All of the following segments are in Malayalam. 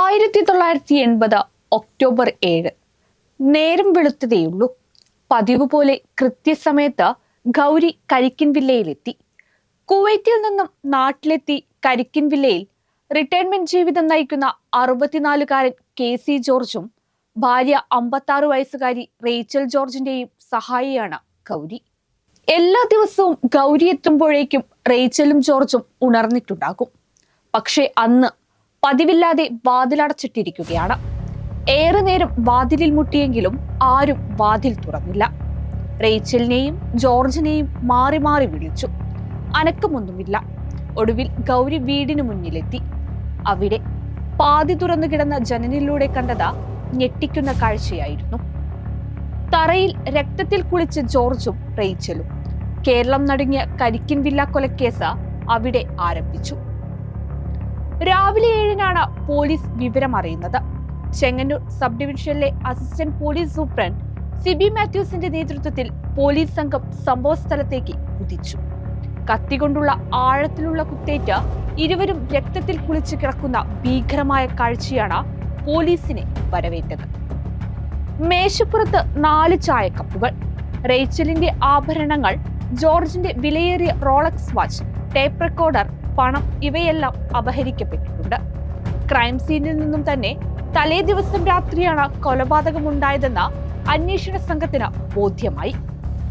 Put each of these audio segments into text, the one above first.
1980 ഒക്ടോബർ 7 നേരം വെളുത്തതേയുള്ളൂ. പതിവ് പോലെ കൃത്യസമയത്ത് ഗൗരി കരിക്കിൻ വില്ലയിലെത്തി. കുവൈറ്റിൽ നിന്നും നാട്ടിലെത്തി കരിക്കിൻ വില്ലയിൽ റിട്ടയർമെന്റ് ജീവിതം നയിക്കുന്ന 64-കാരൻ KC ജോർജും ഭാര്യ 56 വയസ്സുകാരി റേച്ചൽ ജോർജിന്റെയും സഹായിയാണ് ഗൗരി. എല്ലാ ദിവസവും ഗൗരി എത്തുമ്പോഴേക്കും റേച്ചലും ജോർജും ഉണർന്നിട്ടുണ്ടാകും. പക്ഷേ അന്ന് പതിവില്ലാതെ വാതിലടച്ചിട്ടിരിക്കുകയാണ്. ഏറെ നേരം വാതിലിൽ മുട്ടിയെങ്കിലും ആരും വാതിൽ തുറന്നില്ല. റേച്ചലിനെയും ജോർജിനെയും മാറി മാറി വിളിച്ചു. അനക്കമൊന്നുമില്ല. ഒടുവിൽ ഗൗരി വീടിന് മുന്നിലെത്തി. അവിടെ പാതി തുറന്നു കിടന്ന ജനലിലൂടെ കണ്ടത് ഞെട്ടിക്കുന്ന കാഴ്ചയായിരുന്നു. തറയിൽ രക്തത്തിൽ കുളിച്ച് ജോർജും റേച്ചലും. കേരളം നടുങ്ങിയ കരിക്കിൻ വില്ല കൊലക്കേസ് അവിടെ ആരംഭിച്ചു. രാവിലെ 7-നാണ് പോലീസ് വിവരം അറിയുന്നത്. ചെങ്ങന്നൂർ സബ് ഡിവിഷനിലെ അസിസ്റ്റന്റ് പോലീസ് സൂപ്രണ്ട് സിബി മാത്യൂസിന്റെ നേതൃത്വത്തിൽ പോലീസ് സംഘം സംഭവ സ്ഥലത്തേക്ക് കുതിച്ചു. കത്തികൊണ്ടുള്ള ആഴത്തിലുള്ള കുത്തേറ്റ് ഇരുവരും രക്തത്തിൽ കുളിച്ച് കിടക്കുന്ന ഭീകരമായ കാഴ്ചയാണ് പോലീസിനെ വരവേറ്റത്. മേശപ്പുറത്ത് 4 ചായക്കപ്പുകൾ, റേച്ചലിന്റെ ആഭരണങ്ങൾ, ജോർജിന്റെ വിലയേറിയ റോളക്സ് വാച്ച്, ടേപ്പ് റെക്കോർഡർ, പണം ഇവയെല്ലാം അപഹരിക്കപ്പെട്ടിട്ടുണ്ട്. ക്രൈം സീനിൽ നിന്നും തന്നെ തലേ ദിവസം രാത്രിയാണ് കൊലപാതകമുണ്ടായതെന്ന് അന്വേഷണ സംഘത്തിന് ബോധ്യമായി.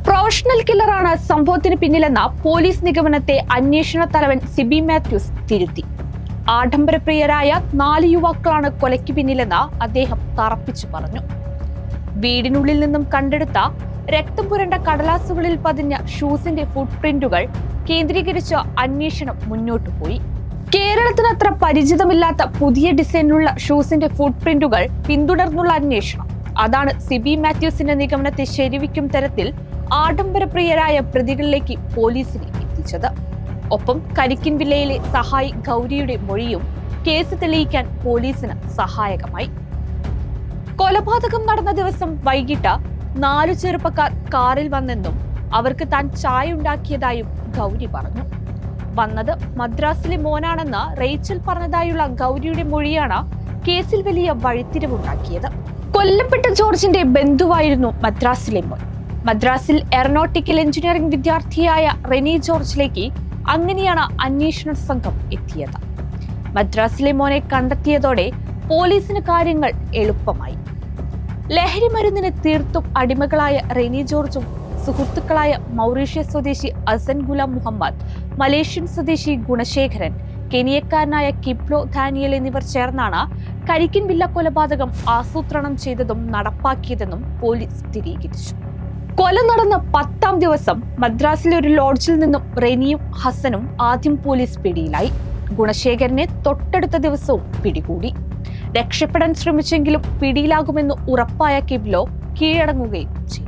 പ്രൊഫഷണൽ കില്ലറാണ് സംഭവത്തിന് പിന്നിലെന്ന പോലീസ് നിഗമനത്തെ അന്വേഷണ തലവൻ സിബി മാത്യൂസ് തിരുത്തി. ആഡംബരപ്രിയരായ 4 യുവാക്കളാണ് കൊലയ്ക്ക് പിന്നിലെന്ന് അദ്ദേഹം തറപ്പിച്ചു പറഞ്ഞു. വീടിനുള്ളിൽ നിന്നും കണ്ടെടുത്ത രക്തം പുരണ്ട കടലാസുകളിൽ പതിഞ്ഞ ഷൂസിന്റെ ഫുട് പ്രിന്റുകൾ കേന്ദ്രീകരിച്ച് അന്വേഷണം മുന്നോട്ടു പോയി. കേരളത്തിന് അത്ര പരിചിതമില്ലാത്ത പുതിയ ഡിസൈനിലുള്ള ഷൂസിന്റെ ഫുട് പ്രിന്റുകൾ പിന്തുടർന്നുള്ള അന്വേഷണം അതാണ് സിബി മാത്യൂസിന്റെ നിഗമനത്തെ ശരിവയ്ക്കും തരത്തിൽ ആഡംബരപ്രിയരായ പ്രതികളിലേക്ക് പോലീസിനെ എത്തിച്ചത്. ഒപ്പം കരിക്കിൻ വില്ലയിലെ സഹായി ഗൗരിയുടെ മൊഴിയും കേസ് തെളിയിക്കാൻ പോലീസിന് സഹായകമായി. കൊലപാതകം നടന്ന ദിവസം വൈകിട്ട് 4 ചെറുപ്പക്കാർ കാറിൽ വന്നെന്നും അവർക്ക് താൻ ചായ ഉണ്ടാക്കിയതായും ഗൗരി പറഞ്ഞു. വന്നത് മദ്രാസിലെ മോനാണെന്ന് റേച്ചൽ പറഞ്ഞതായുള്ള ഗൗരിയുടെ മൊഴിയാണ് കേസിൽ വലിയ വഴിത്തിരിവുണ്ടാക്കിയത്. കൊല്ലപ്പെട്ട ജോർജിന്റെ ബന്ധുവായിരുന്നു മദ്രാസിലെ മോൻ. മദ്രാസിൽ എയറോനോട്ടിക്കൽ എഞ്ചിനീയറിംഗ് വിദ്യാർത്ഥിയായ റെനി ജോർജിലേക്ക് അങ്ങനെയാണ് അന്വേഷണ സംഘം എത്തിയത്. മദ്രാസിലെ മോനെ കണ്ടെത്തിയതോടെ പോലീസിന് കാര്യങ്ങൾ എളുപ്പമായി. ലഹരി മരുന്നിന് തീർത്തും അടിമകളായ റെനി ജോർജും സുഹൃത്തുക്കളായ മൗറീഷ്യസ് സ്വദേശി അസൻ ഗുലാം മുഹമ്മദ്, മലേഷ്യൻ സ്വദേശി ഗുണശേഖരൻ, കെനിയക്കാരനായ കിപ്ലോ ദാനിയൽ എന്നിവർ ചേർന്നാണ് കരിക്കിൻ വില്ല കൊലപാതകം ആസൂത്രണം ചെയ്തതും നടപ്പാക്കിയതെന്നും പോലീസ് സ്ഥിരീകരിച്ചു. കൊല നടന്ന 10-ാം ദിവസം മദ്രാസിലെ ഒരു ലോഡ്ജിൽ നിന്നും റെനിയും ഹസനും ആദ്യം പോലീസ് പിടിയിലായി. ഗുണശേഖരനെ തൊട്ടടുത്ത ദിവസവും പിടികൂടി. രക്ഷപ്പെടാൻ ശ്രമിച്ചെങ്കിലും പിടിയിലാകുമെന്ന് ഉറപ്പായ കിബ്ലോ കീഴടങ്ങുകയും ചെയ്തു.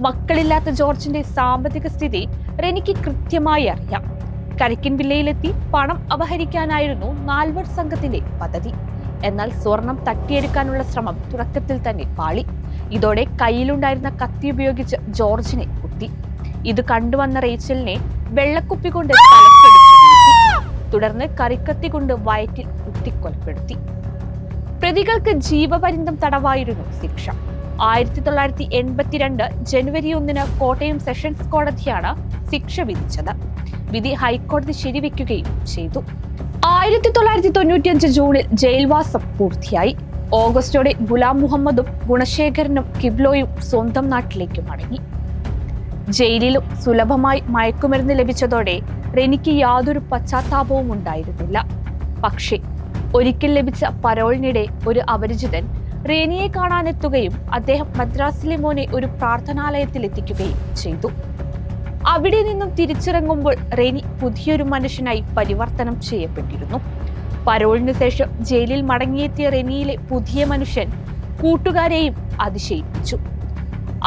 മക്കളില്ലാത്ത ജോർജിന്റെ സാമ്പത്തിക സ്ഥിതി റെനിക്ക് കൃത്യമായി അറിയാം. കരിക്കിൻ വില്ലയിലെത്തി പണം അപഹരിക്കാനായിരുന്നു നാൽവർ സംഘത്തിന്റെ പദ്ധതി. എന്നാൽ സ്വർണം തട്ടിയെടുക്കാനുള്ള ശ്രമം തുടക്കത്തിൽ തന്നെ പാളി. ഇതോടെ കയ്യിലുണ്ടായിരുന്ന കത്തി ഉപയോഗിച്ച് ജോർജിനെ കുത്തി. ഇത് കണ്ടുവന്ന റേച്ചലിനെ വെള്ളക്കുപ്പി കൊണ്ട് തലക്കടിച്ചു വീഴ്ത്തി. തുടർന്ന് കറിക്കത്തി കൊണ്ട് വയറ്റിൽ കുത്തിക്കൊലപ്പെടുത്തി. പ്രതികൾക്ക് ജീവപര്യന്തം തടവായിരുന്നു ശിക്ഷ. 1982 ജനുവരി 1-ന് കോട്ടയം സെഷൻസ് കോടതിയാണ് ശിക്ഷ വിധിച്ചത്. വിധി ഹൈക്കോടതി ശരിവെക്കുകയും ചെയ്തു. 1995 ജൂണിൽ ജയിൽവാസം പൂർത്തിയായി. ഓഗസ്റ്റോടെ ഗുലാം മുഹമ്മദും ഗുണശേഖരനും കിബ്ലോയും സ്വന്തം നാട്ടിലേക്ക് മടങ്ങി. ജയിലിലും സുലഭമായി മയക്കുമരുന്ന് ലഭിച്ചതോടെ റെനിക്ക് യാതൊരു പശ്ചാത്താപവും ഉണ്ടായിരുന്നില്ല. പക്ഷേ ഒരിക്കൽ ലഭിച്ച പരോളിനിടെ ഒരു അപരിചിതൻ റെനിയെ കാണാനെത്തുകയും അദ്ദേഹം മദ്രാസിലെ മോനെ ഒരു പ്രാർത്ഥനാലയത്തിൽ എത്തിക്കുകയും ചെയ്തു. അവിടെ നിന്നും തിരിച്ചിറങ്ങുമ്പോൾ റെനി പുതിയൊരു മനുഷ്യനായി പരിവർത്തനം ചെയ്യപ്പെട്ടിരുന്നു. പരോളിന് ശേഷം ജയിലിൽ മടങ്ങിയെത്തിയ റെനിയിലെ പുതിയ മനുഷ്യൻ കൂട്ടുകാരെയും അതിശയിപ്പിച്ചു.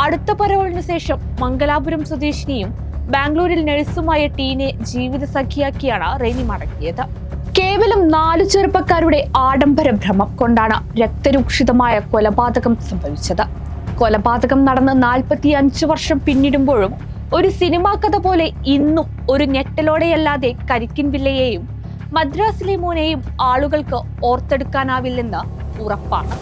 അടുത്ത പരോളിന് ശേഷം മംഗലാപുരം സ്വദേശിനിയും ബാംഗ്ലൂരിൽ നഴ്സുമായ ടീനെ ജീവിത സഖിയാക്കിയാണ് റെനി മടങ്ങിയത്. കേവലം 4 ചെറുപ്പക്കാരുടെ ആഡംബര ഭ്രമം കൊണ്ടാണ് രക്തരൂക്ഷിതമായ കൊലപാതകം സംഭവിച്ചത്. കൊലപാതകം നടന്ന് 45 വർഷം പിന്നിടുമ്പോഴും ഒരു സിനിമാ കഥ പോലെ ഇന്നും ഒരു ഞെട്ടലോടെയല്ലാതെ കരിക്കിൻ വില്ലയെയും മദ്രാസിലെ മോനെയും ആളുകൾക്ക് ഓർത്തെടുക്കാനാവില്ലെന്ന് ഉറപ്പാണ്.